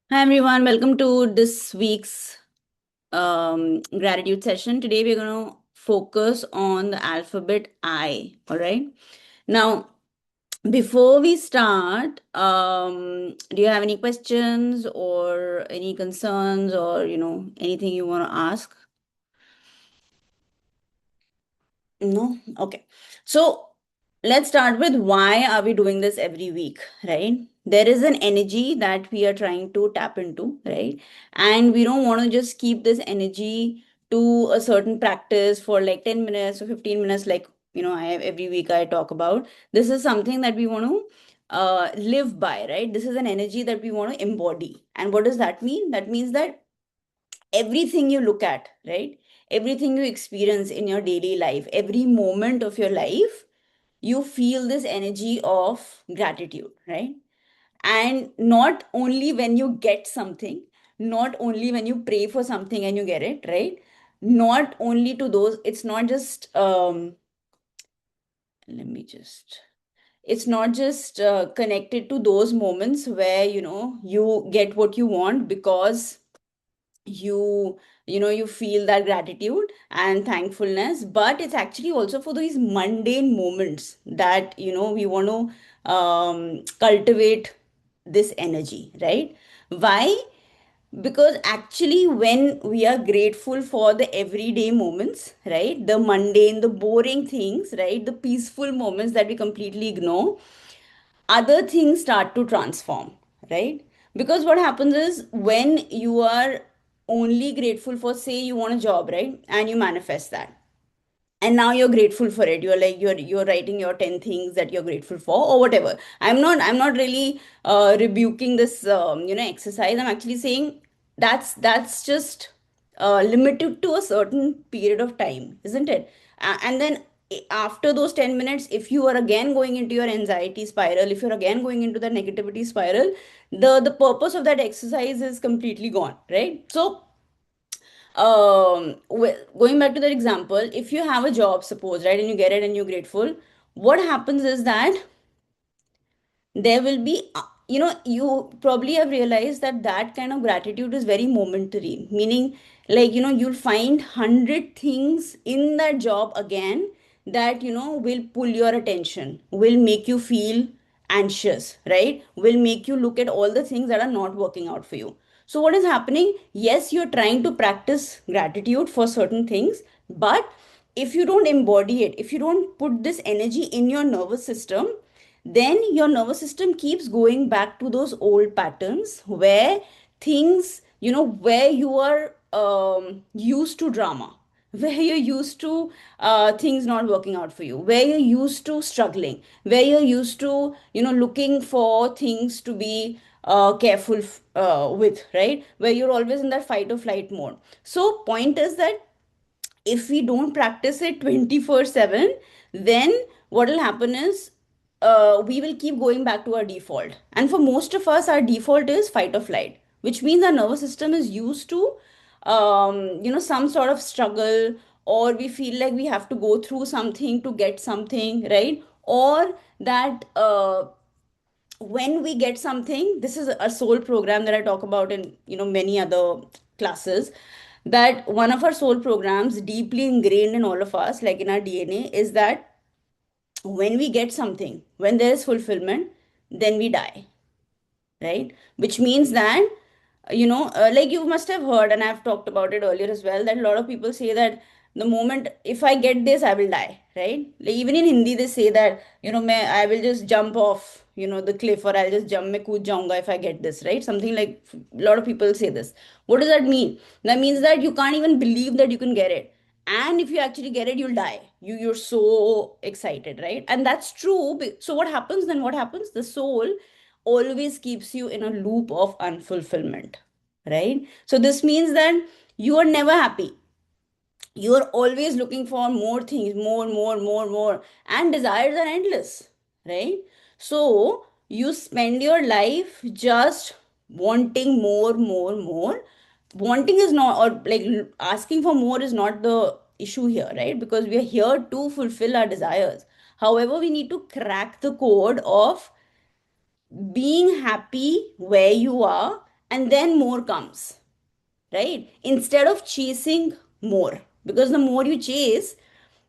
Hi everyone, welcome to this week's gratitude session. Today we're going to focus on the alphabet I. All right. Now, before we start, do you have any questions or any concerns or anything you want to ask? No? Okay. So let's start with why are we doing this every week, right? There is an energy that we are trying to tap into, right? And we don't want to just keep this energy to a certain practice for like 10 minutes or 15 minutes, like, every week I talk about. This is something that we want to live by, right? This is an energy that we want to embody. And what does that mean? That means that everything you look at, right? Everything you experience in your daily life, every moment of your life, you feel this energy of gratitude, right? And not only when you get something, not only when you pray for something and you get it, right? Not only to those, it's not just, let me just, it's not just connected to those moments where, you get what you want because you you feel that gratitude and thankfulness, but it's actually also for these mundane moments that we want to cultivate this energy, right? Why? Because actually when we are grateful for the everyday moments, right, the mundane, the boring things, right, the peaceful moments that we completely ignore, other things start to transform, right? Because what happens is when you are only grateful for, say, you want a job, right, and you manifest that, and now you're grateful for it, you're like you're writing your 10 things that you're grateful for or whatever. I'm not really rebuking this exercise. I'm actually saying that's just limited to a certain period of time, isn't it? And then after those 10 minutes, if you are again going into your anxiety spiral, if you're again going into the negativity spiral, the purpose of that exercise is completely gone, right? So going back to that example, if you have a job, suppose, right, and you get it and you're grateful, what happens is that there will be you probably have realized that that kind of gratitude is very momentary, meaning, like, you'll find 100 things in that job again that will pull your attention, will make you feel anxious, right, will make you look at all the things that are not working out for you. So what is happening? Yes, you're trying to practice gratitude for certain things, but if you don't embody it, if you don't put this energy in your nervous system, then your nervous system keeps going back to those old patterns where things, where you are used to drama, where you're used to things not working out for you, where you're used to struggling, where you're used to looking for things to be careful with, right, where you're always in that fight or flight mode. So point is that if we don't practice it 24/7, then what will happen is we will keep going back to our default. And for most of us, our default is fight or flight, which means our nervous system is used to some sort of struggle, or we feel like we have to go through something to get something, right? Or that when we get something, this is a soul program that I talk about in many other classes, that one of our soul programs deeply ingrained in all of us, like in our DNA, is that when we get something, when there is fulfillment, then we die, right? Which means that, like you must have heard, and I've talked about it earlier as well, that a lot of people say that the moment if I get this, I will die, right? Like even in Hindi, they say that, I will just jump off, the cliff, or I'll just jump, मैं कूद जाऊंगा if I get this, right? Something like, a lot of people say this. What does that mean? That means that you can't even believe that you can get it. And if you actually get it, you'll die. You're so excited, right? And that's true. So what happens then? What happens? The soul always keeps you in a loop of unfulfillment, right? So this means that you are never happy. You are always looking for more things, more, and desires are endless, right? So you spend your life just wanting more. Wanting is not, or like asking for more is not the issue here, right? Because we are here to fulfill our desires. However, we need to crack the code of being happy where you are and then more comes, right? Instead of chasing more, because the more you chase,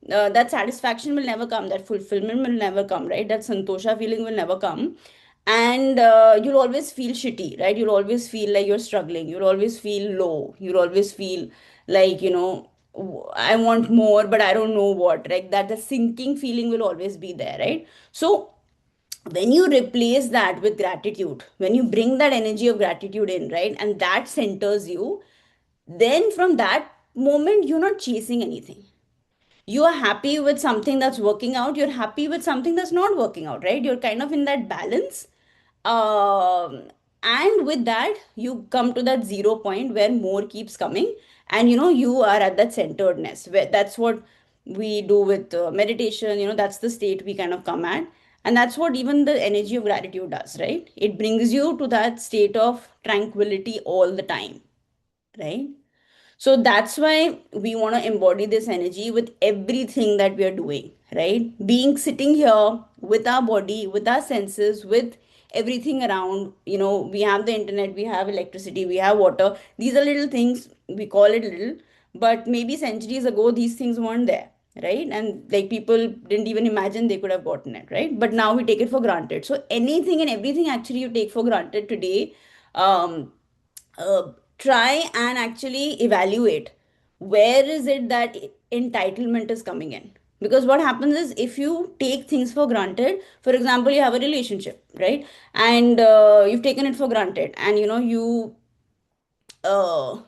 that satisfaction will never come, that fulfillment will never come, right? That santosha feeling will never come. And you'll always feel shitty, right? You'll always feel like you're struggling, you'll always feel low, you'll always feel like, I want more but I don't know what, right? That the sinking feeling will always be there, right? So when you replace that with gratitude, when you bring that energy of gratitude in, right, and that centers you, then from that moment you're not chasing anything. You are happy with something that's working out, you're happy with something that's not working out, right? You're kind of in that balance. um, and with that you come to that zero point where more keeps coming, and you are at that centeredness, where that's what we do with meditation. That's the state we kind of come at, and that's what even the energy of gratitude does, right? It brings you to that state of tranquility all the time, right? So that's why we want to embody this energy with everything that we are doing, right? Being sitting here with our body, with our senses, with everything around. We have the internet, we have electricity, we have water. These are little things, we call it little, but maybe centuries ago, these things weren't there, right? And like people didn't even imagine they could have gotten it, right? But now we take it for granted. So anything and everything actually you take for granted today, um, try and actually evaluate where is it that entitlement is coming in. Because what happens is, if you take things for granted, for example, you have a relationship, right? And you've taken it for granted, and uh,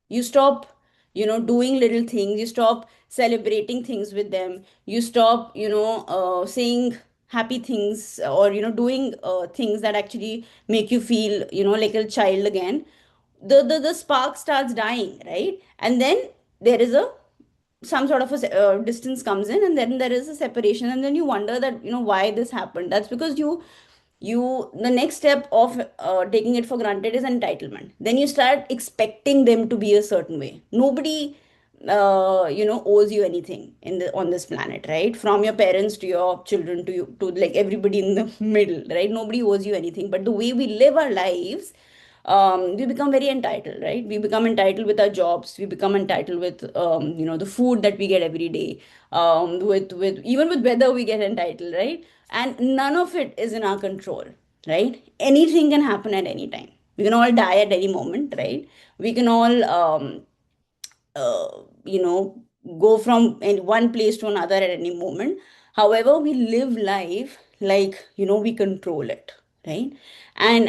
you stop doing little things, you stop celebrating things with them, you stop saying happy things, or doing things that actually make you feel like a child again. The spark starts dying, right? And then there is a some sort of a distance comes in, and then there is a separation, and then you wonder that why this happened. That's because the next step of taking it for granted is entitlement. Then you start expecting them to be a certain way. Nobody owes you anything on this planet, right? From your parents to your children to you, to like everybody in the middle, right? Nobody owes you anything, but the way we live our lives, we become very entitled, right? We become entitled with our jobs, we become entitled with the food that we get every day, with even with weather we get entitled, right? And none of it is in our control, right? Anything can happen at any time. We can all die at any moment, right? We can all uh, you know go from one place to another at any moment. However, we live life like we control it, right? And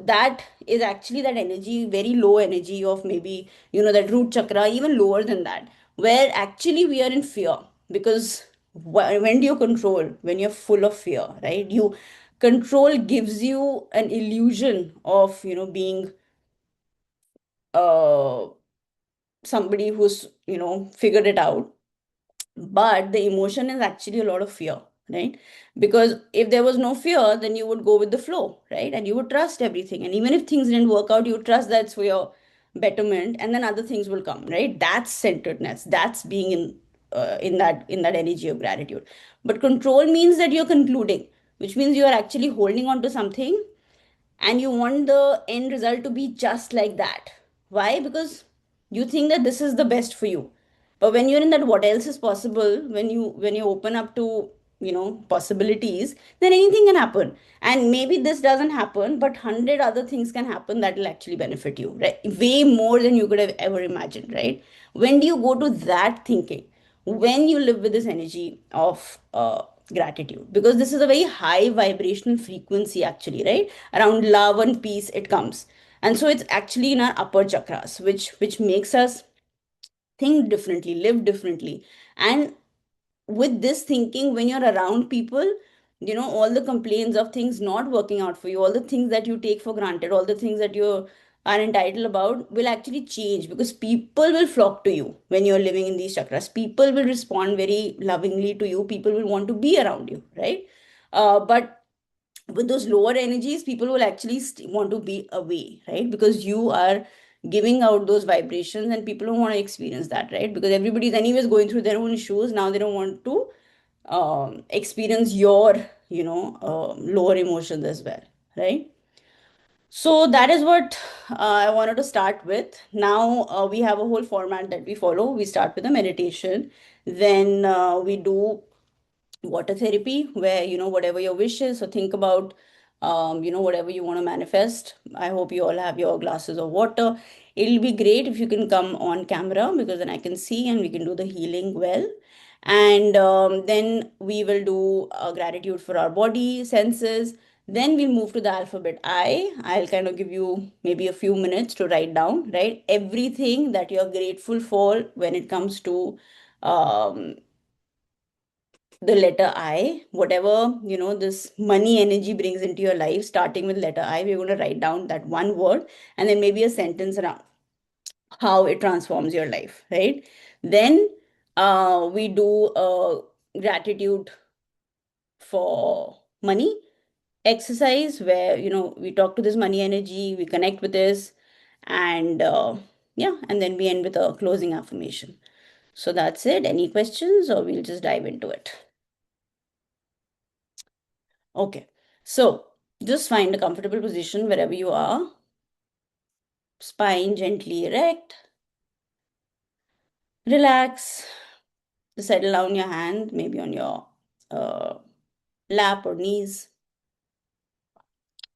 that is actually that energy, very low energy of maybe that root chakra, even lower than that, where actually we are in fear. Because when do you control? When you're full of fear, right? You control gives you an illusion of being uh somebody who's figured it out. But the emotion is actually a lot of fear, right? Because if there was no fear, then you would go with the flow, right? And you would trust everything, and even if things didn't work out, you would trust that's for your betterment, and then other things will come, right? That's centeredness, that's being in that energy of gratitude. But control means that you're concluding, which means you are actually holding on to something, and you want the end result to be just like that. Why? Because you think that this is the best for you. But when you're in that what else is possible, when you open up to possibilities, then anything can happen. And maybe this doesn't happen, but 100 other things can happen that will actually benefit you, right? Way more than you could have ever imagined, right? When do you go to that thinking? When you live with this energy of gratitude, because this is a very high vibrational frequency actually, right? Around love and peace it comes. And so it's actually in our upper chakras, which makes us think differently, live differently. And with this thinking, when you're around people, all the complaints of things not working out for you, all the things that you take for granted, all the things that you are entitled about will actually change, because people will flock to you when you're living in these chakras. People will respond very lovingly to you, people will want to be around you, right? But with those lower energies, people will actually want to be away, right? Because you are giving out those vibrations, and people don't want to experience that, right? Because everybody's anyways going through their own issues. Now they don't want to experience your lower emotions as well, right? So that is what I wanted to start with. Now we have a whole format that we follow. We start with a meditation, then we do water therapy, where whatever your wish is. So think about whatever you want to manifest. I hope you all have your glasses of water. It'll be great if you can come on camera, because then I can see and we can do the healing well. And then we will do gratitude for our body senses. Then we'll move to the alphabet I'll kind of give you maybe a few minutes to write down, right, everything that you're grateful for when it comes to um, the letter I. Whatever, this money energy brings into your life, starting with letter I, we're going to write down that one word and then maybe a sentence around how it transforms your life, right? Then we do gratitude for money exercise, where we talk to this money energy, we connect with this, and yeah, and then we end with a closing affirmation. So that's it. Any questions, or we'll just dive into it? Okay, so just find a comfortable position wherever you are. Spine gently erect. Relax. Just settle down your hand, maybe on your uh, lap or knees,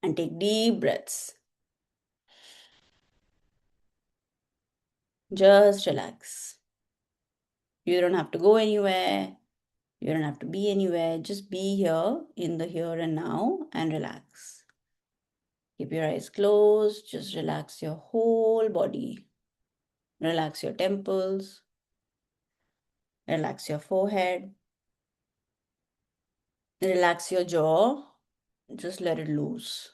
and take deep breaths. Just relax. You don't have to go anywhere. You don't have to be anywhere. Just be here in the here and now and relax. Keep your eyes closed. Just relax your whole body. Relax your temples. Relax your forehead. Relax your jaw. Just let it loose.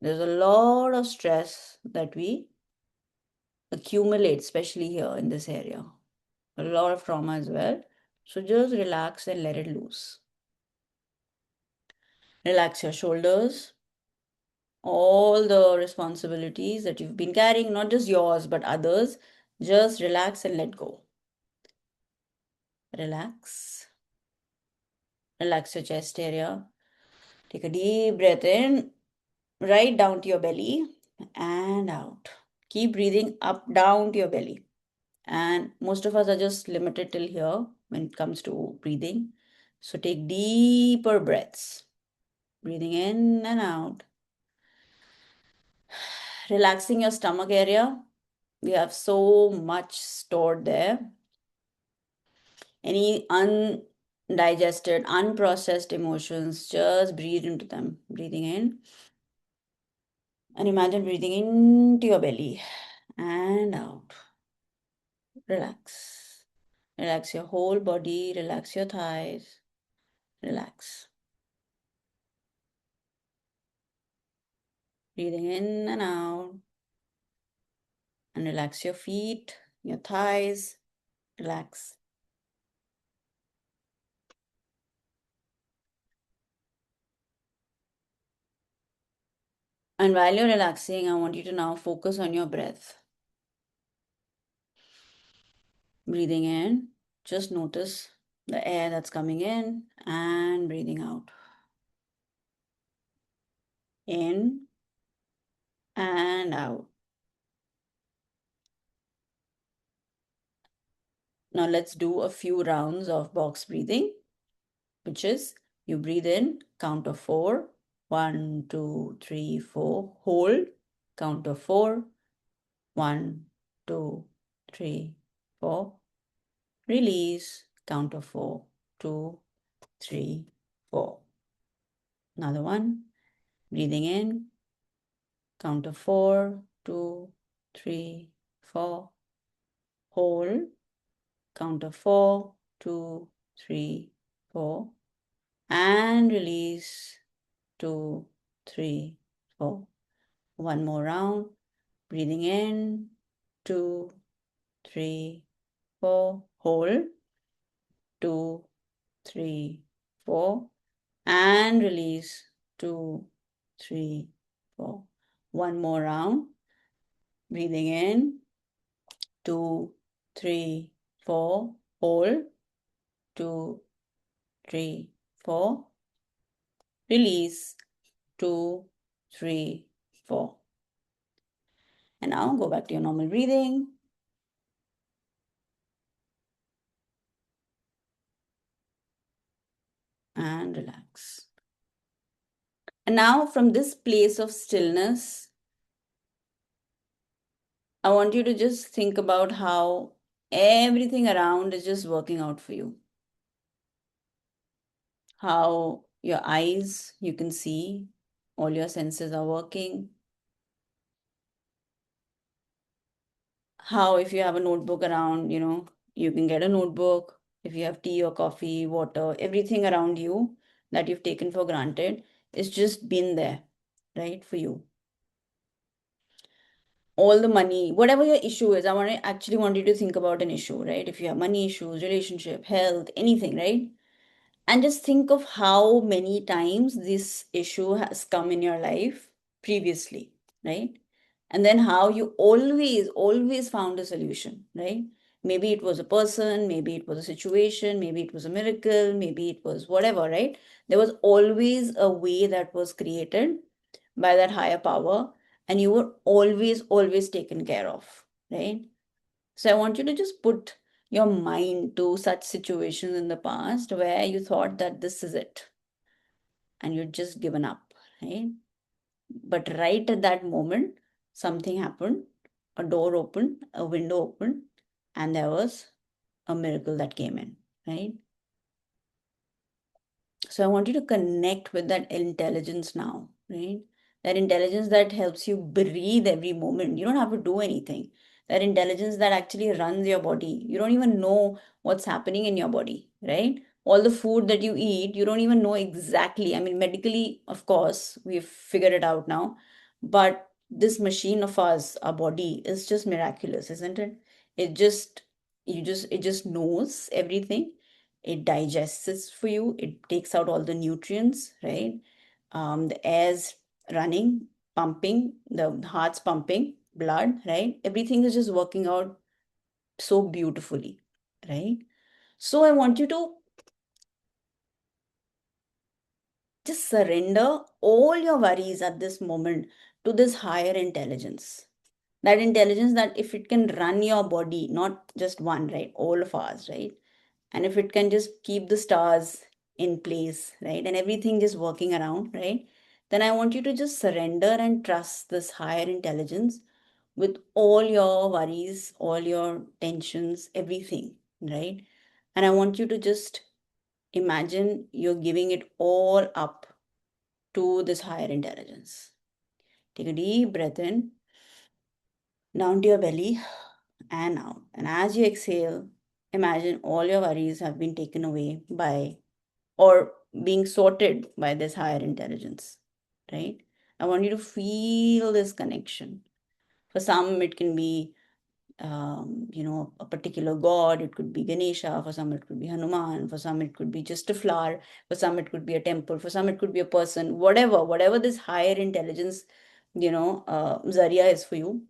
There's a lot of stress that we accumulate, especially here in this area. A lot of trauma as well. So just relax and let it loose. Relax your shoulders. All the responsibilities that you've been carrying, not just yours, but others, just relax and let go. Relax. Relax your chest area. Take a deep breath in, right down to your belly and out. Keep breathing up, down to your belly. And most of us are just limited till here when it comes to breathing. So take deeper breaths, breathing in and out. Relaxing your stomach area. We have so much stored there. Any undigested, unprocessed emotions, just breathe into them. Breathing in. And imagine breathing into your belly and out. Relax. Relax your whole body. Relax your thighs. Relax. Breathing in and out. And relax your feet, your thighs. Relax. And while you're relaxing, I want you to now focus on your breath. Breathing in, just notice the air that's coming in and breathing out. In and out. Now let's do a few rounds of box breathing, which is you breathe in, count of 4. 1, 2, 3, 4. Hold, count of 4. 1, 2, 3, 4. Release, count of 4. 2, 3, 4. Another one. Breathing in, count of 4. 2, 3, 4. Hold, count of 4. 2, 3, 4. And release. 2, 3, 4. One more round. Breathing in. 2, 3, 4. Hold. 2, 3, 4. And release. 2, 3, 4. One more round. Breathing in. 2, 3, 4. Hold. 2, 3, 4. Release. 2, 3, 4. And now go back to your normal breathing and relax. And now, from this place of stillness, I want you to just think about how everything around is just working out for you. How your eyes, you can see, all your senses are working. How, if you have a notebook around, you can get a notebook. If you have tea or coffee, water, everything around you that you've taken for granted, it's just been there, right, for you. All the money, whatever your issue is, actually want you to think about an issue, right? If you have money issues, relationship, health, anything, right? And just think of how many times this issue has come in your life previously, right? And then how you always found a solution, right? Maybe it was a person, maybe it was a situation, maybe it was a miracle, maybe it was whatever, right? There was always a way that was created by that higher power, and you were always taken care of, right? So I want you to just put your mind to such situations in the past where you thought that this is it and you'd just given up, right? But right at that moment, something happened, a door opened, a window opened, and there was a miracle that came in, right? So I want you to connect with that intelligence now, right? That intelligence that helps you breathe every moment. You don't have to do anything. That intelligence that actually runs your body. You don't even know what's happening in your body, right? All the food that you eat, you don't even know exactly. I mean, medically, of course, we've figured it out now. But this machine of ours, our body, is just miraculous, isn't it? It just, it just knows everything. It digests it for you. It takes out all the nutrients, right? The air's running, pumping, the heart's pumping blood, right? Everything is just working out so beautifully, right? So I want you to just surrender all your worries at this moment to this higher intelligence. That intelligence that if it can run your body, not just one, right? All of ours, right? And if it can just keep the stars in place, right, and everything just working around, right, then I want you to just surrender and trust this higher intelligence with all your worries, all your tensions, everything, right? And I want you to just imagine you're giving it all up to this higher intelligence. Take a deep breath in, down to your belly and out. And as you exhale, imagine all your worries have been taken away by or being sorted by this higher intelligence, right? I want you to feel this connection. For some, it can be, a particular god. It could be Ganesha. For some, it could be Hanuman. For some, it could be just a flower. For some, it could be a temple. For some, it could be a person. Whatever this higher intelligence, Zaria is for you.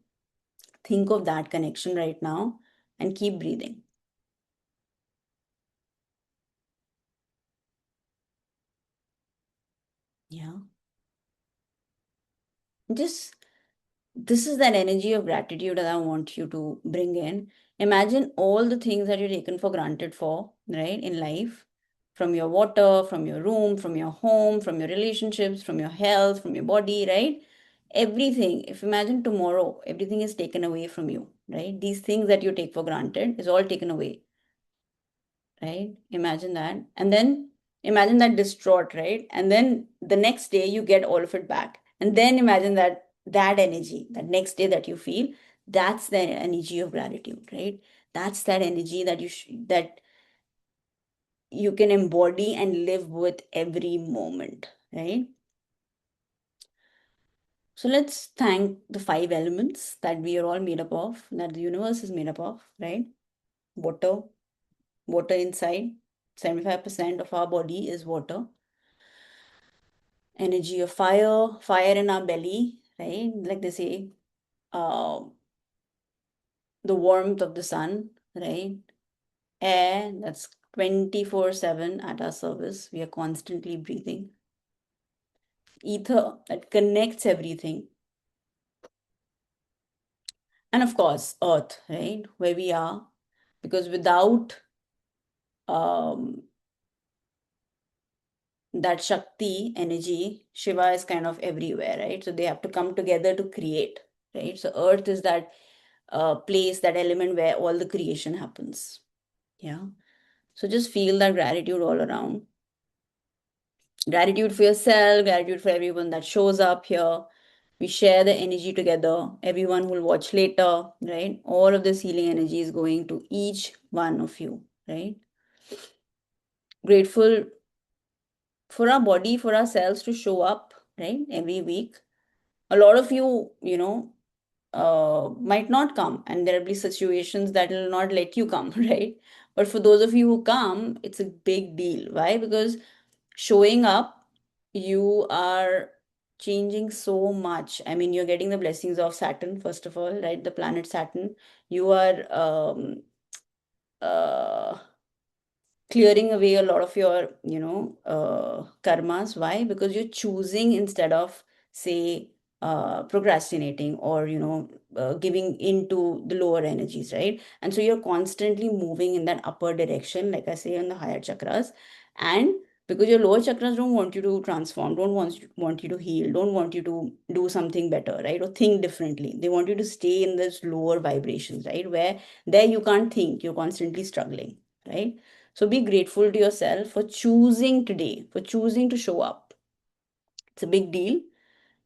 Think of that connection right now and keep breathing. Yeah. Just this is that energy of gratitude that I want you to bring in. Imagine all the things that you're taken for granted for, right, in life, from your water, from your room, from your home, from your relationships, from your health, from your body, right? Everything. If imagine tomorrow, everything is taken away from you, right? These things that you take for granted is all taken away, right? Imagine that. And then imagine that distraught, right? And then the next day you get all of it back. And then imagine that energy, that next day that you feel, that's the energy of gratitude, right? That's that energy that that you can embody and live with every moment, right? So let's thank the five elements that we are all made up of, that the universe is made up of, right? Water, water inside. 75% of our body is water. Energy of fire, fire in our belly, right? Like they say, uh, the warmth of the sun, right? Air that's 24/7 at our service. We are constantly breathing. Ether that connects everything. And of course, Earth, right? Where we are. Because without um, that Shakti energy, Shiva is kind of everywhere, right? So they have to come together to create, right? So Earth is that place, that element where all the creation happens. Yeah. So just feel that gratitude all around. Gratitude for yourself, gratitude for everyone that shows up here. We share the energy together. Everyone who will watch later, right? All of this healing energy is going to each one of you, right? Grateful for our body, for ourselves to show up, right? Every week. A lot of you, might not come, and there'll be situations that will not let you come, right? But for those of you who come, it's a big deal. Why? Because showing up, you are changing so much. I mean, you're getting the blessings of Saturn, first of all, right? The planet Saturn. You are uh, clearing away a lot of your karmas. Why? Because you're choosing instead of, say, procrastinating, or giving into the lower energies, right? And so you're constantly moving in that upper direction, like I say, in the higher chakras. And because your lower chakras don't want you to transform, don't want you to heal, don't want you to do something better, right? Or think differently. They want you to stay in this lower vibrations, right? Where there you can't think, you're constantly struggling, right? So be grateful to yourself for choosing today, for choosing to show up. It's a big deal.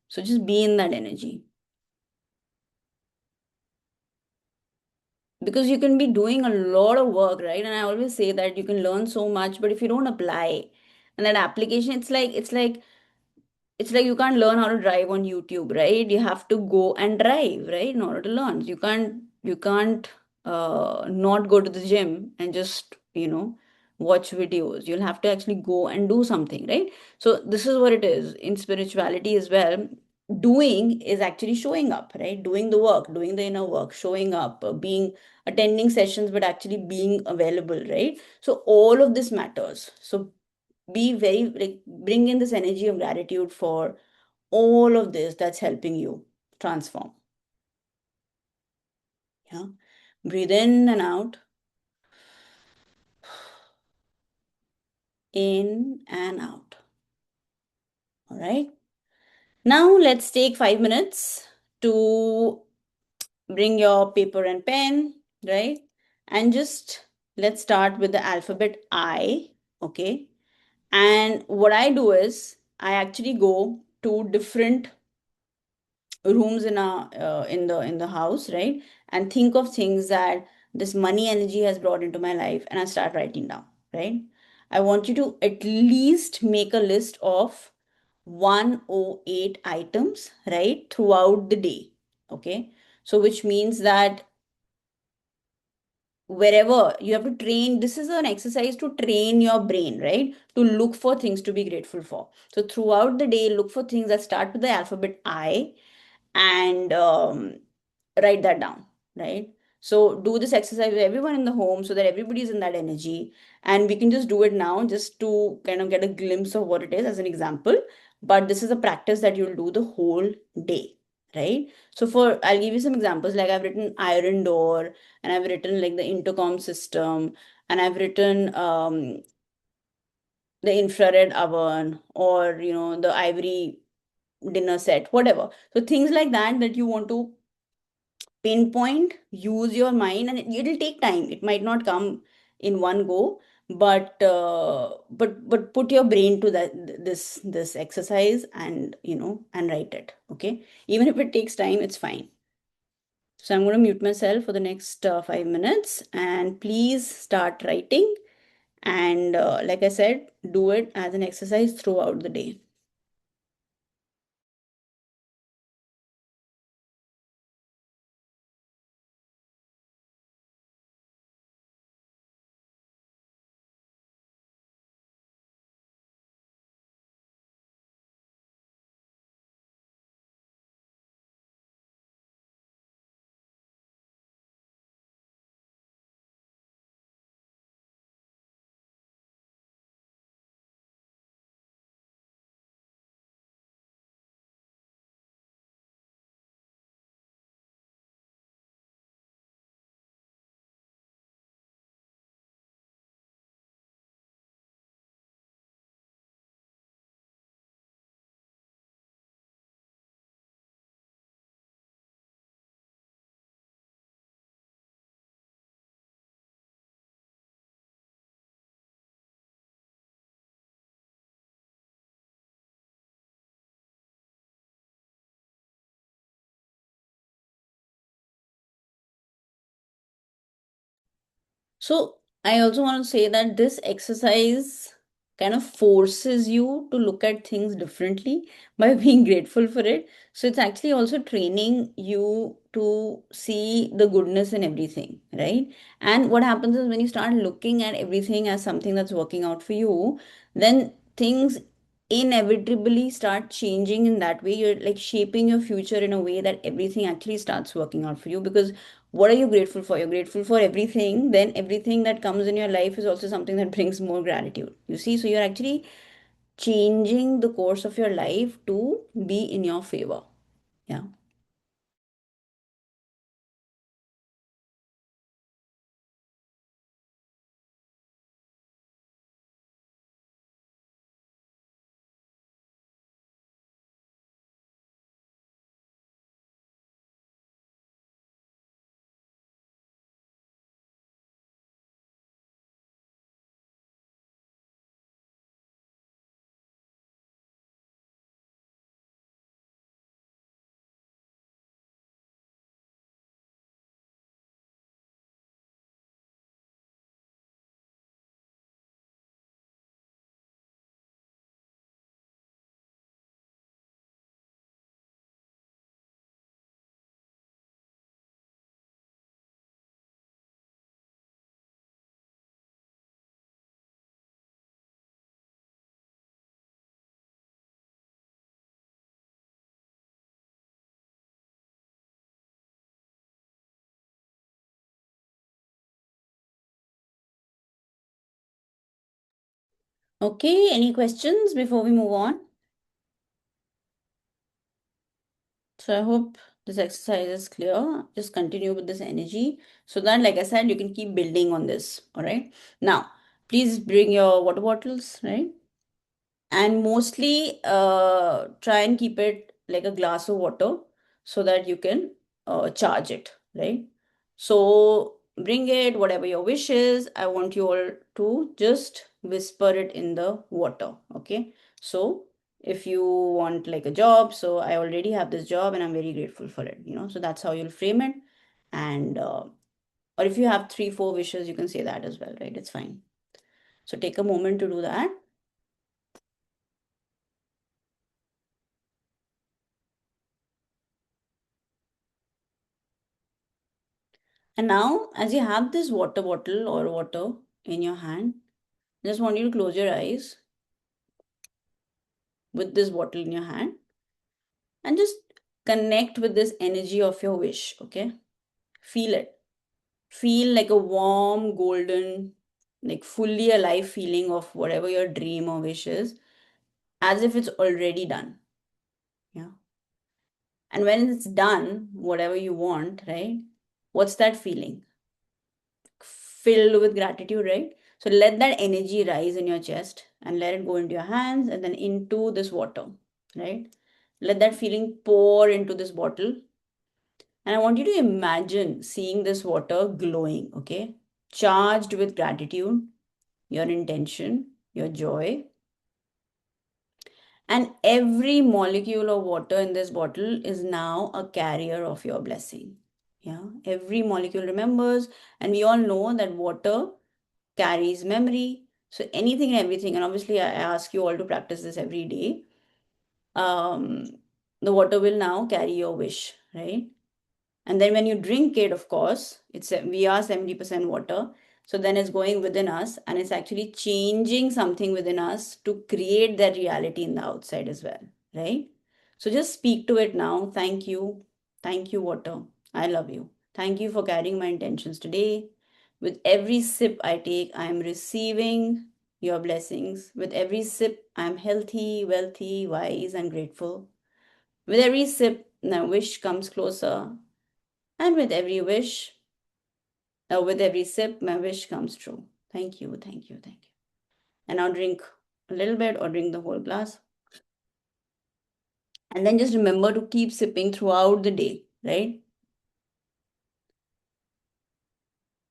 So just be in that energy. Because you can be doing a lot of work, right? And I always say that you can learn so much, but if you don't apply, and that application, it's like you can't learn how to drive on YouTube, right? You have to go and drive, right, in order to learn. You can't not go to the gym and just, watch videos. You'll have to actually go and do something, right? So this is what it is in spirituality as well. Doing is actually showing up, right? Doing the work, doing the inner work, showing up, being attending sessions, but actually being available, right? So all of this matters. So be very, like, bring in this energy of gratitude for all of this that's helping you transform. Yeah. Breathe in and out, in and out. All right. Now let's take 5 minutes to bring your paper and pen, right? And just let's start with the alphabet I. Okay. And what I do is I actually go to different rooms in the house, right? And think of things that this money energy has brought into my life, and I start writing down, right? I want you to at least make a list of 108 items, right, throughout the day. Okay. So which means that wherever you have to train, this is an exercise to train your brain, right, to look for things to be grateful for. So throughout the day, look for things that start with the alphabet I, and write that down, right? So do this exercise with everyone in the home so that everybody's in that energy. And we can just do it now just to kind of get a glimpse of what it is as an example. But this is a practice that you'll do the whole day, right? So I'll give you some examples. Like I've written iron door, and I've written like the intercom system, and I've written the infrared oven, or the ivory dinner set, whatever. So things like that that you want to pinpoint, use your mind, and it'll take time. It might not come in one go, but put your brain to this exercise, and and write it. Okay, even if it takes time, it's fine. So I'm going to mute myself for the next 5 minutes, and please start writing. And like I said, do it as an exercise throughout the day. So I also want to say that this exercise kind of forces you to look at things differently by being grateful for it. So it's actually also training you to see the goodness in everything, right? And what happens is when you start looking at everything as something that's working out for you, then things inevitably start changing in that way. You're like shaping your future in a way that everything actually starts working out for you, because what are you grateful for? You're grateful for everything, then everything that comes in your life is also something that brings more gratitude. You see, so you're actually changing the course of your life to be in your favor. Yeah. Okay, any questions before we move on? So I hope this exercise is clear. Just continue with this energy so that, like I said, you can keep building on this. All right. Now, please bring your water bottles, right? And mostly try and keep it like a glass of water so that you can charge it, right? So bring it, whatever your wish is. I want you all to just whisper it in the water, okay? So if you want like a job, so I already have this job and I'm very grateful for it, so that's how you'll frame it. And or if you have three four wishes, you can say that as well, right? It's fine. So take a moment to do that. And now, as you have this water bottle or water in your hand, I just want you to close your eyes with this bottle in your hand and just connect with this energy of your wish, okay? Feel it. Feel like a warm, golden, like fully alive feeling of whatever your dream or wish is, as if it's already done. Yeah. And when it's done, whatever you want, right? What's that feeling? Filled with gratitude, right? So let that energy rise in your chest and let it go into your hands and then into this water, right? Let that feeling pour into this bottle. And I want you to imagine seeing this water glowing, okay? Charged with gratitude, your intention, your joy. And every molecule of water in this bottle is now a carrier of your blessing. Yeah, every molecule remembers, and we all know that water carries memory. So anything and everything, and obviously I ask you all to practice this every day. Um, the water will now carry your wish, right? And then when you drink it, of course, it's we are 70% water. So then it's going within us and it's actually changing something within us to create that reality in the outside as well, right? So just speak to it now. Thank you. Thank you, water. I love you. Thank you for carrying my intentions today. With every sip I take, I am receiving your blessings. With every sip, I am healthy, wealthy, wise, and grateful. With every sip, my wish comes closer. And with every sip, my wish comes true. Thank you, thank you, thank you. And now drink a little bit or drink the whole glass. And then just remember to keep sipping throughout the day, right?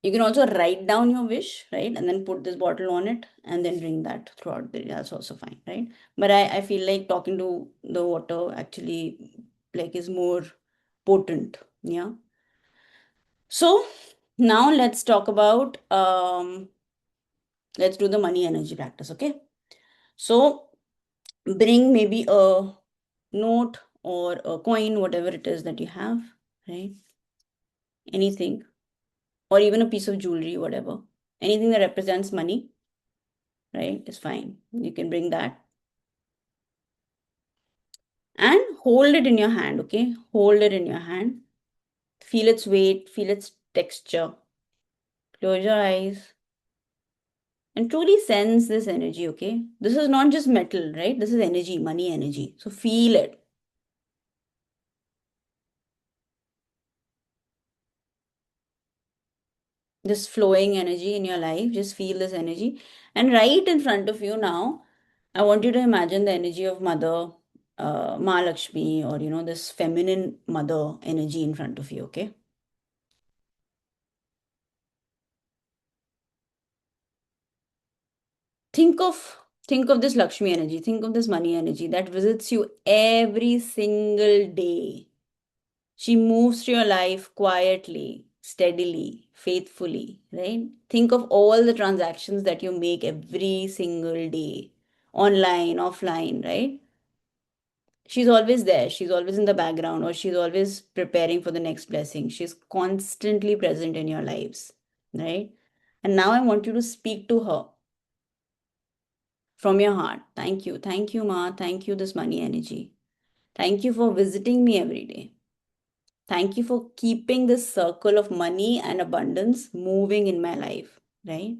You can also write down your wish, right? And then put this bottle on it and then drink that throughout the day. That's also fine, right? But I feel like talking to the water actually like is more potent. Yeah. So Now let's talk about let's do the money energy practice, okay? So bring maybe a note or a coin, whatever it is that you have, right? Anything, or even a piece of jewelry, whatever. Anything that represents money, right, is fine. You can bring that and hold it in your hand, okay? Hold it in your hand. Feel its weight, feel its texture. Close your eyes and truly sense this energy, okay? This is not just metal, right? This is energy, money energy. So feel it. This flowing energy in your life. Just feel this energy. And right in front of you now, I want you to imagine the energy of Mother Maa Laxmi, or this feminine mother energy in front of you, okay? Think of think of this Lakshmi energy, think of this money energy that visits you every single day. She moves through your life quietly, steadily, faithfully, right? Think of all the transactions that you make every single day, online, offline, right? She's always there. She's always in the background, or she's always preparing for the next blessing. She's constantly present in your lives, right? And now I want you to speak to her from your heart. Thank you. Thank you, Ma. Thank you, this money energy. Thank you for visiting me every day. Thank you for keeping this circle of money and abundance moving in my life, right?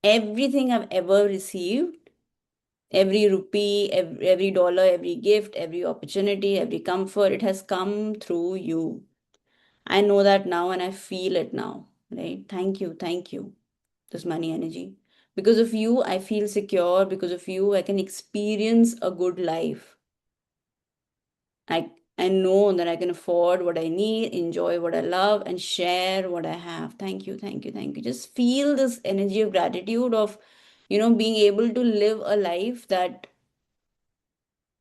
Everything I've ever received, every rupee, every dollar, every gift, every opportunity, every comfort, it has come through you. I know that now and I feel it now, right? Thank you, this money energy. Because of you, I feel secure. Because of you, I can experience a good life. I know that I can afford what I need, enjoy what I love, and share what I have. Thank you, thank you, thank you. Just feel this energy of gratitude of, being able to live a life that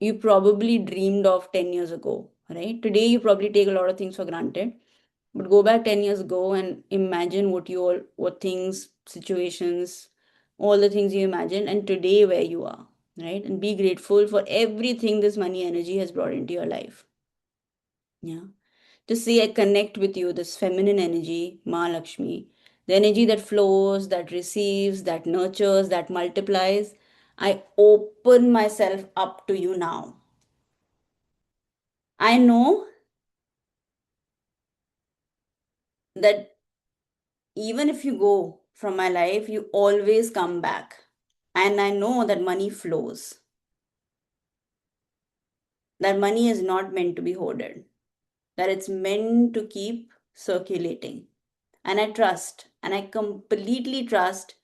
you probably dreamed of 10 years ago, right? Today, you probably take a lot of things for granted, but go back 10 years ago and imagine what things, situations, all the things you imagined, and today where you are, right? And be grateful for everything this money energy has brought into your life. Yeah. Just say, I connect with you, this feminine energy, Ma Lakshmi, the energy that flows, that receives, that nurtures, that multiplies. I open myself up to you now. I know that even if you go from my life, you always come back. And I know that money flows, that money is not meant to be hoarded, that it's meant to keep circulating. And I trust, and I completely trust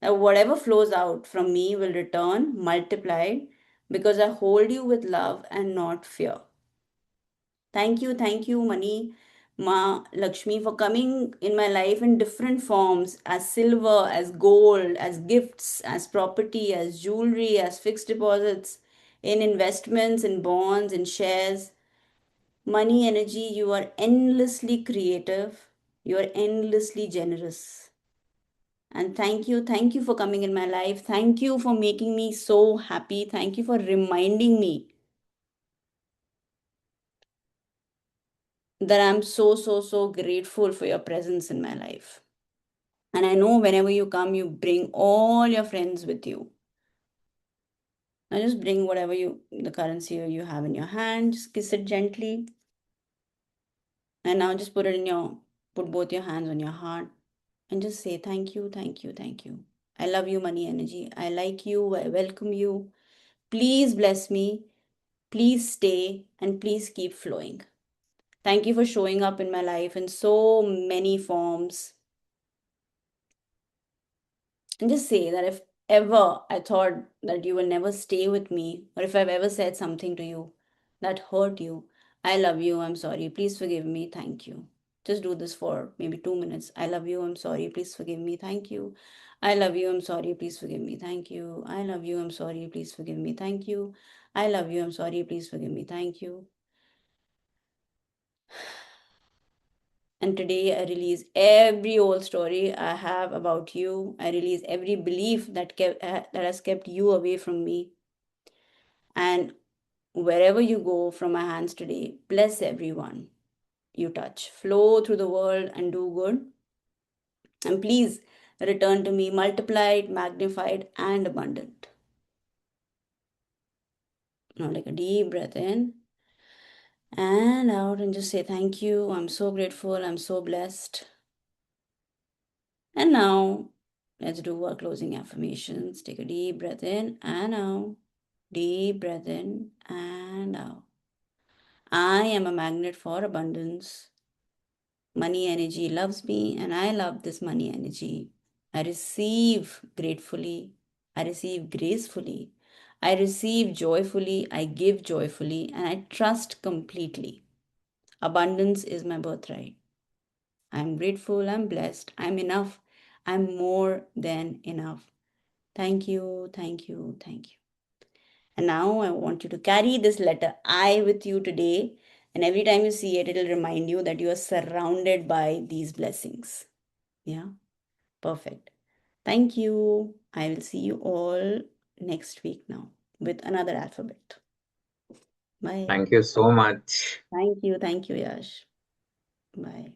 that whatever flows out from me will return multiplied because I hold you with love and not fear. Thank you, Mani, Ma Lakshmi, for coming in my life in different forms, as silver, as gold, as gifts, as property, as jewelry, as fixed deposits, in investments, in bonds, in shares. Money energy, you are endlessly creative, you are endlessly generous. And thank you for coming in my life. Thank you for making me so happy. Thank you for reminding me that I'm so, so, so grateful for your presence in my life. And I know whenever you come, you bring all your friends with you. Now just bring whatever the currency you have in your hand, just kiss it gently. And now just put both your hands on your heart and just say, thank you, thank you, thank you. I love you, money energy. I like you. I welcome you. Please bless me. Please stay and please keep flowing. Thank you for showing up in my life in so many forms. And just say that if ever I thought that you will never stay with me, or if I've ever said something to you that hurt you, I love you, I'm sorry, please forgive me, thank you. Just do this for maybe 2 minutes. I love you, I'm sorry, please forgive me, thank you. I love you, I'm sorry, please forgive me, thank you. I love you, I'm sorry, please forgive me, thank you. I love you, I'm sorry, please forgive me, thank you. And today I release every old story I have about you. I release every belief that has kept you away from me. And wherever you go from my hands today, bless everyone you touch. Flow through the world and do good. And please return to me multiplied, magnified, and abundant. Now, like a deep breath in and out, and just say thank you. I'm so grateful. I'm so blessed. And now, let's do our closing affirmations. Take a deep breath in and out. Deep breath in and out. I am a magnet for abundance. Money energy loves me, and I love this money energy. I receive gratefully. I receive gracefully. I receive joyfully. I give joyfully, and I trust completely. Abundance is my birthright. I'm grateful. I'm blessed. I'm enough. I'm more than enough. Thank you. Thank you. Thank you. And now I want you to carry this letter I with you today. And every time you see it, it'll remind you that you are surrounded by these blessings. Yeah, perfect. Thank you. I will see you all next week now with another alphabet. Bye. Thank you so much. Thank you. Thank you, Yash. Bye.